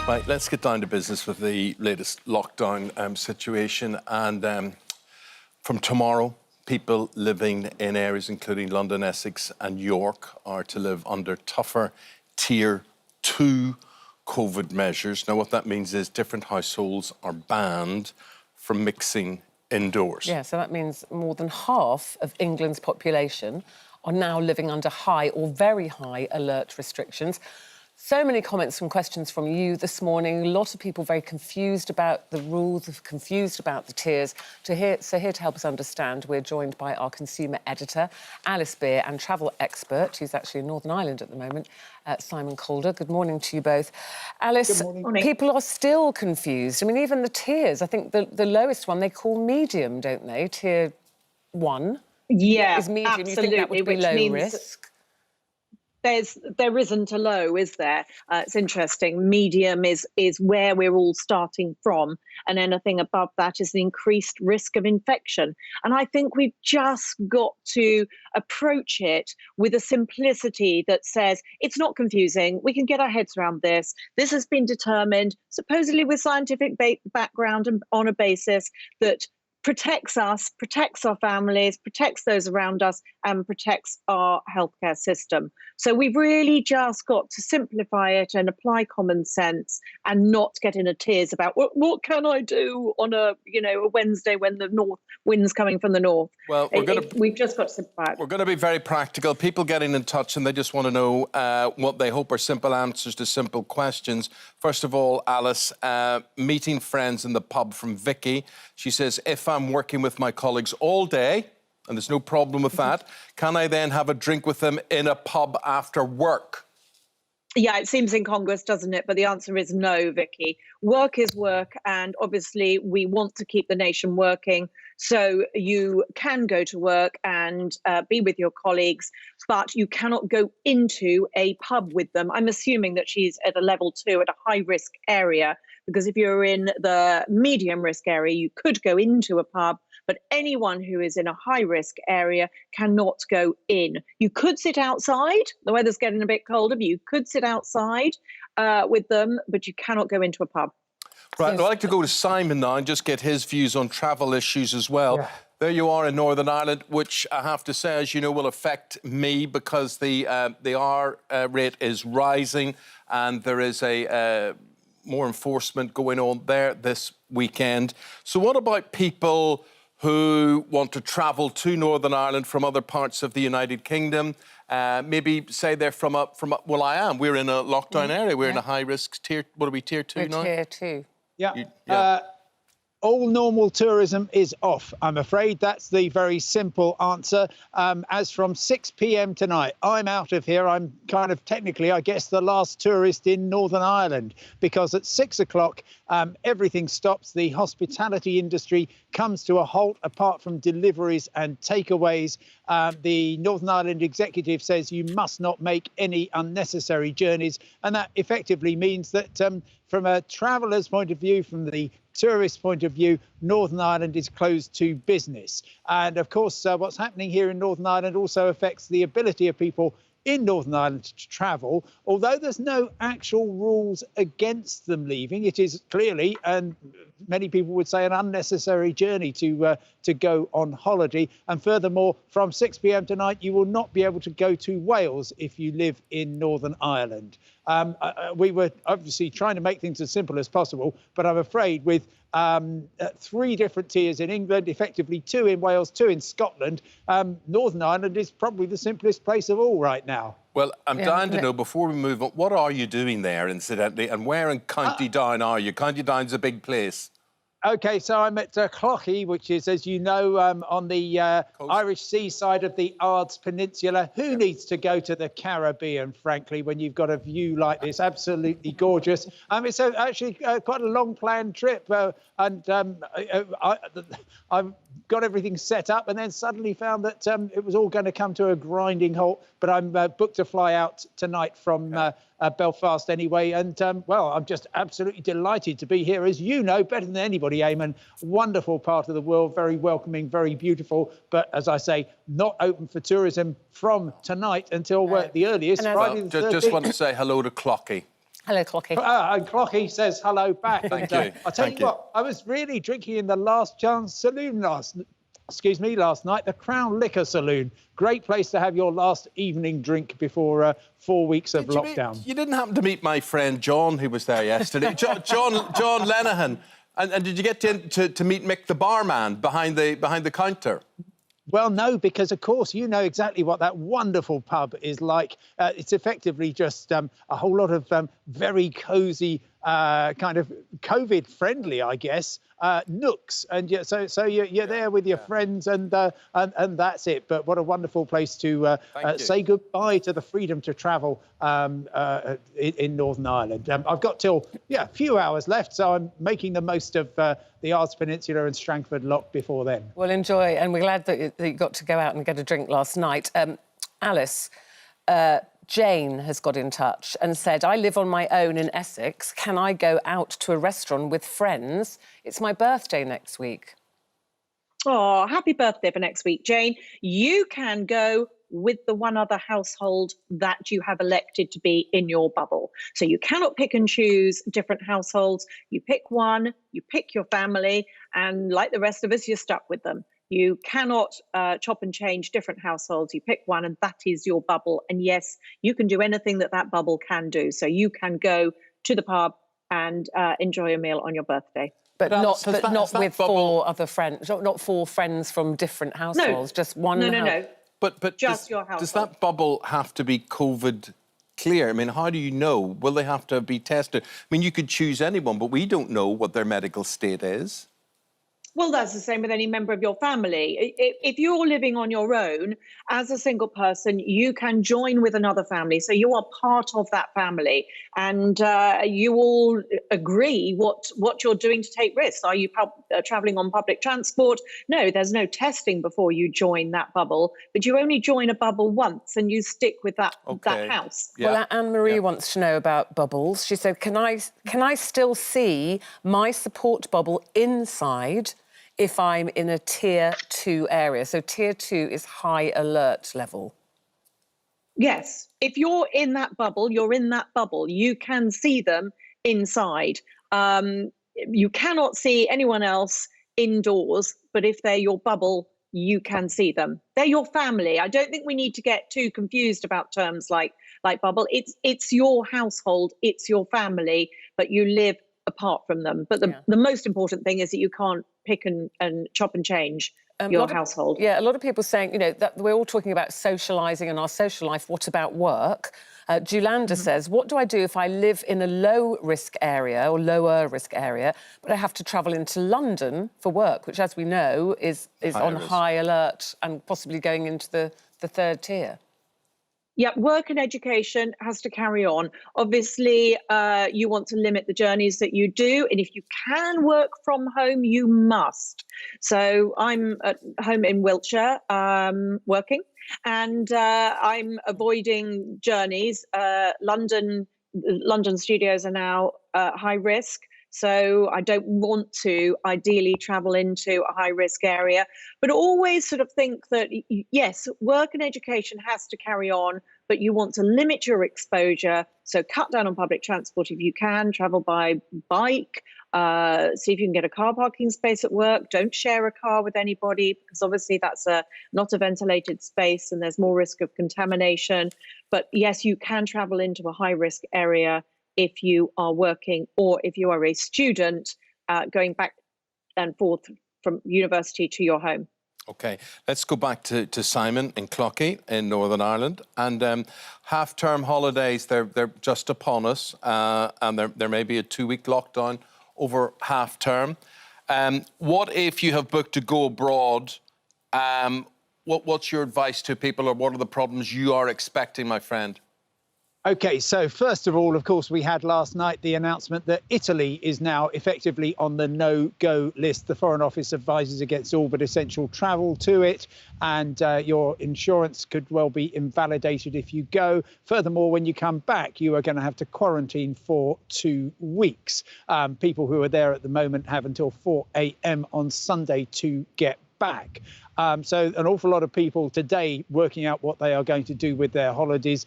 Right, let's get down to business with the latest lockdown situation. And from tomorrow, people living in areas including London, Essex and York are to live under tougher Tier 2 COVID measures. Now, what that means is different households are banned from mixing indoors. Yeah, so that means more than half of England's population are now living under high or very high alert restrictions. So many comments and questions from you this morning. A lot of people very confused about the rules, confused about the tiers. Here to help us understand, we're joined by our consumer editor, Alice Beer, and travel expert, who's actually in Northern Ireland at the moment, Simon Calder. Good morning to you both. Alice, people are still confused. I mean, even the tiers, I think the lowest one they call medium, don't they? Tier 1 is medium. Absolutely, you think that would be low risk? There isn't a low, is there? It's interesting. Medium is where we're all starting from, and anything above that is an increased risk of infection. And I think we've just got to approach it with a simplicity that says it's not confusing. We can get our heads around this. This has been determined, supposedly with scientific background and on a basis that protects us, protects our families, protects those around us, and protects our healthcare system. So we've really just got to simplify it and apply common sense and not get in a tears about what can I do on a Wednesday when the north wind's coming from the north. Well, we've just got to simplify it. We're going to be very practical. People getting in touch and they just want to know what they hope are simple answers to simple questions. First of all, Alice, meeting friends in the pub from Vicky. She says, if I'm working with my colleagues all day, and there's no problem with that, can I then have a drink with them in a pub after work? Yeah, it seems incongruous, doesn't it? But the answer is no, Vicky. Work is work, and obviously we want to keep the nation working. So you can go to work and be with your colleagues, but you cannot go into a pub with them. I'm assuming that she's at a level 2, at a high-risk area, because if you're in the medium-risk area, you could go into a pub, but anyone who is in a high-risk area cannot go in. You could sit outside. The weather's getting a bit colder, but you could sit outside with them, but you cannot go into a pub. Right, I'd like to go to Simon now and just get his views on travel issues as well. Yeah. There you are in Northern Ireland, which I have to say, as you know, will affect me because the R rate is rising and there is more enforcement going on there this weekend. So what about people who want to travel to Northern Ireland from other parts of the United Kingdom? Maybe say they're from well, I am. We're in a lockdown area. We're in a high-risk tier. What are we, tier 2 now? Tier 2. Yeah. All normal tourism is off. I'm afraid that's the very simple answer. As from 6 p.m. tonight, I'm out of here. I'm kind of technically, I guess, the last tourist in Northern Ireland, because at 6 o'clock, everything stops. The hospitality industry comes to a halt, apart from deliveries and takeaways. The Northern Ireland executive says you must not make any unnecessary journeys. And that effectively means that from a traveller's point of view, from the tourist point of view, Northern Ireland is closed to business. And of course, what's happening here in Northern Ireland also affects the ability of people in Northern Ireland to travel. Although there's no actual rules against them leaving, it is clearly, and many people would say, an unnecessary journey to go on holiday. And furthermore, from 6 p.m. tonight, you will not be able to go to Wales if you live in Northern Ireland. We were obviously trying to make things as simple as possible, but I'm afraid with 3 different tiers in England, effectively 2 in Wales, 2 in Scotland, Northern Ireland is probably the simplest place of all right now. Well, I'm dying to know, before we move on, what are you doing there, incidentally, and where in County Down are you? County Down's a big place. OK, so I'm at Clochey, which is, as you know, on the Irish seaside of the Ards Peninsula. Who needs to go to the Caribbean, frankly, when you've got a view like this? Absolutely gorgeous. It's actually quite a long-planned trip, and I've got everything set up and then suddenly found that it was all going to come to a grinding halt. But I'm booked to fly out tonight from Belfast anyway. And, well, I'm just absolutely delighted to be here. As you know, better than anybody, Eamonn, wonderful part of the world, very welcoming, very beautiful. But as I say, not open for tourism from tonight until the earliest, Friday the 13th. Just want to say hello to Clochey. Hello, Clocky. And Clocky says hello back. Thank and, you. I'll tell you what, I was really drinking in the Last Chance Saloon last night, the Crown Liquor Saloon. Great place to have your last evening drink before 4 weeks of lockdown. You didn't happen to meet my friend John, who was there yesterday? John Lenihan. And did you get to meet Mick the barman behind the counter? Well, no, because, of course, you know exactly what that wonderful pub is like. It's effectively just a whole lot of very cosy, kind of COVID-friendly, I guess, nooks. And so you're there with your friends and that's it. But what a wonderful place to say goodbye to the freedom to travel in Northern Ireland. I've got till, a few hours left, so I'm making the most of the Ards Peninsula and Strangford Lough before then. Well, enjoy, and we're glad that you got to go out and get a drink last night. Alice, Jane has got in touch and said, I live on my own in Essex. Can I go out to a restaurant with friends? It's my birthday next week. Oh, happy birthday for next week, Jane. You can go with the one other household that you have elected to be in your bubble. So you cannot pick and choose different households. You pick one, you pick your family, and like the rest of us, you're stuck with them. You cannot chop and change different households. You pick one and that is your bubble. And yes, you can do anything that bubble can do. So you can go to the pub and enjoy a meal on your birthday. But not with four other friends, not four friends from different households, just one. No. But just your household. Does that bubble have to be COVID clear? I mean, how do you know? Will they have to be tested? I mean, you could choose anyone, but we don't know what their medical state is. Well, that's the same with any member of your family. If you're living on your own as a single person, you can join with another family. So you are part of that family and you all agree what you're doing to take risks. Are you traveling on public transport? No, there's no testing before you join that bubble, but you only join a bubble once and you stick with that house. Yeah. Well, Anne-Marie wants to know about bubbles. She said, can I still see my support bubble inside if I'm in a Tier 2 area? So Tier 2 is high alert level. Yes. If you're in that bubble, you're in that bubble. You can see them inside. You cannot see anyone else indoors, but if they're your bubble, you can see them. They're your family. I don't think we need to get too confused about terms like bubble. It's your household, it's your family, but you live apart from them. But the most important thing is that you can't pick and chop and change your household. A lot of people saying, that we're all talking about socialising and our social life. What about work? Julanda says, what do I do if I live in a low-risk area or lower-risk area, but I have to travel into London for work, which, as we know, is on high alert and possibly going into the third tier? Yeah, work and education has to carry on. Obviously, you want to limit the journeys that you do. And if you can work from home, you must. So I'm at home in Wiltshire working and I'm avoiding journeys. London studios are now high risk. So I don't want to ideally travel into a high risk area, but always sort of think that, yes, work and education has to carry on, but you want to limit your exposure. So cut down on public transport if you can, travel by bike, see if you can get a car parking space at work. Don't share a car with anybody because obviously that's not a ventilated space and there's more risk of contamination. But yes, you can travel into a high risk area if you are working or if you are a student going back and forth from university to your home. OK, let's go back to Simon in Clocky in Northern Ireland. And half-term holidays, they're just upon us, and there may be a 2-week lockdown over half-term. What if you have booked to go abroad? What's your advice to people, or what are the problems you are expecting, my friend? OK, so first of all, of course, we had last night the announcement that Italy is now effectively on the no-go list. The Foreign Office advises against all but essential travel to it, and your insurance could well be invalidated if you go. Furthermore, when you come back, you are going to have to quarantine for 2 weeks. People who are there at the moment have until 4 a.m. on Sunday to get back. So an awful lot of people today working out what they are going to do with their holidays.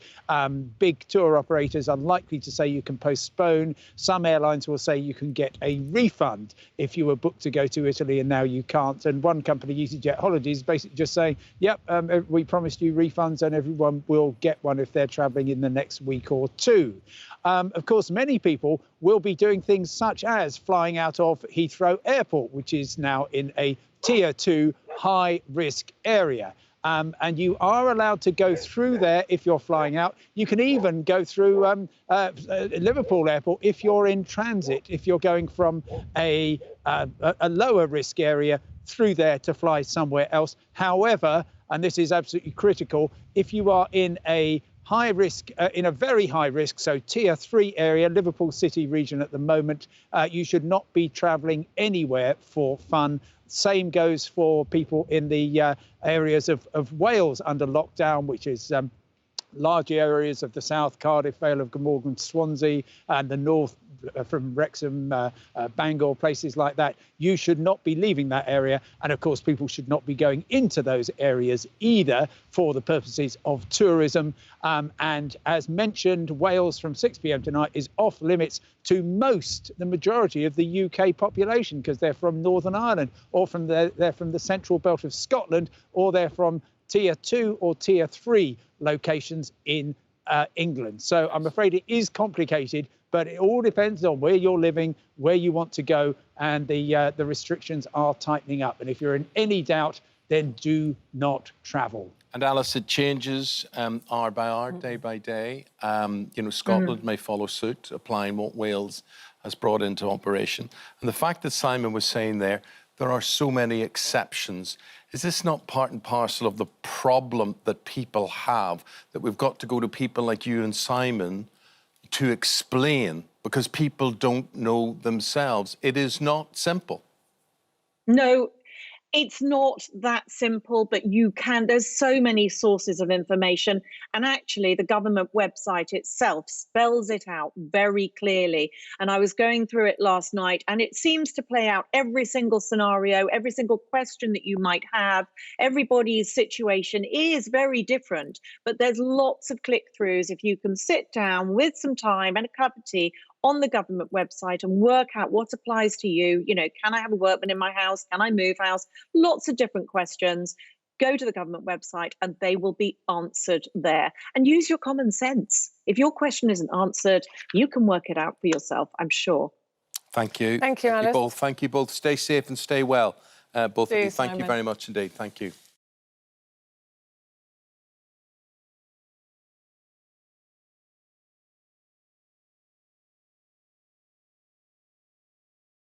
Big tour operators are likely to say you can postpone. Some airlines will say you can get a refund if you were booked to go to Italy and now you can't. And one company, EasyJet Holidays, basically just saying, yep, we promised you refunds and everyone will get one if they're travelling in the next week or two. Of course, many people will be doing things such as flying out of Heathrow Airport, which is now in a Tier 2 high-risk area. And you are allowed to go through there if you're flying out. You can even go through Liverpool Airport if you're in transit, if you're going from a lower risk area through there to fly somewhere else. However, and this is absolutely critical, if you are in a high risk, in a very high risk, so Tier 3 area, Liverpool City region at the moment, you should not be travelling anywhere for fun. Same goes for people in the areas of Wales under lockdown, which is large areas of the south, Cardiff, Vale of Glamorgan, Swansea, and the north from Wrexham, Bangor, places like that. You should not be leaving that area. And of course, people should not be going into those areas either for the purposes of tourism. And as mentioned, Wales from 6 p.m. tonight is off limits to the majority of the UK population, because they're from Northern Ireland, or they're from the central belt of Scotland, or they're from Tier 2 or Tier 3 locations in England. So I'm afraid it is complicated, but it all depends on where you're living, where you want to go, and the restrictions are tightening up. And if you're in any doubt, then do not travel. And Alice, it changes hour by hour, day by day. Scotland may follow suit, applying what Wales has brought into operation. And the fact that Simon was saying there are so many exceptions. Is this not part and parcel of the problem that people have, that we've got to go to people like you and Simon to explain, because people don't know themselves? It is not simple. No, it's not that simple, but there's so many sources of information. And actually, the government website itself spells it out very clearly. And I was going through it last night, and it seems to play out every single scenario, every single question that you might have. Everybody's situation is very different, but there's lots of click-throughs if you can sit down with some time and a cup of tea on the government website and work out what applies to you. Can I have a workman in my house? Can I move house? Lots of different questions. Go to the government website and they will be answered there. And use your common sense. If your question isn't answered, you can work it out for yourself, I'm sure. Thank you. Thank you, Alice. Thank you both. Stay safe and stay well, both of you. Thank you very much indeed. Thank you.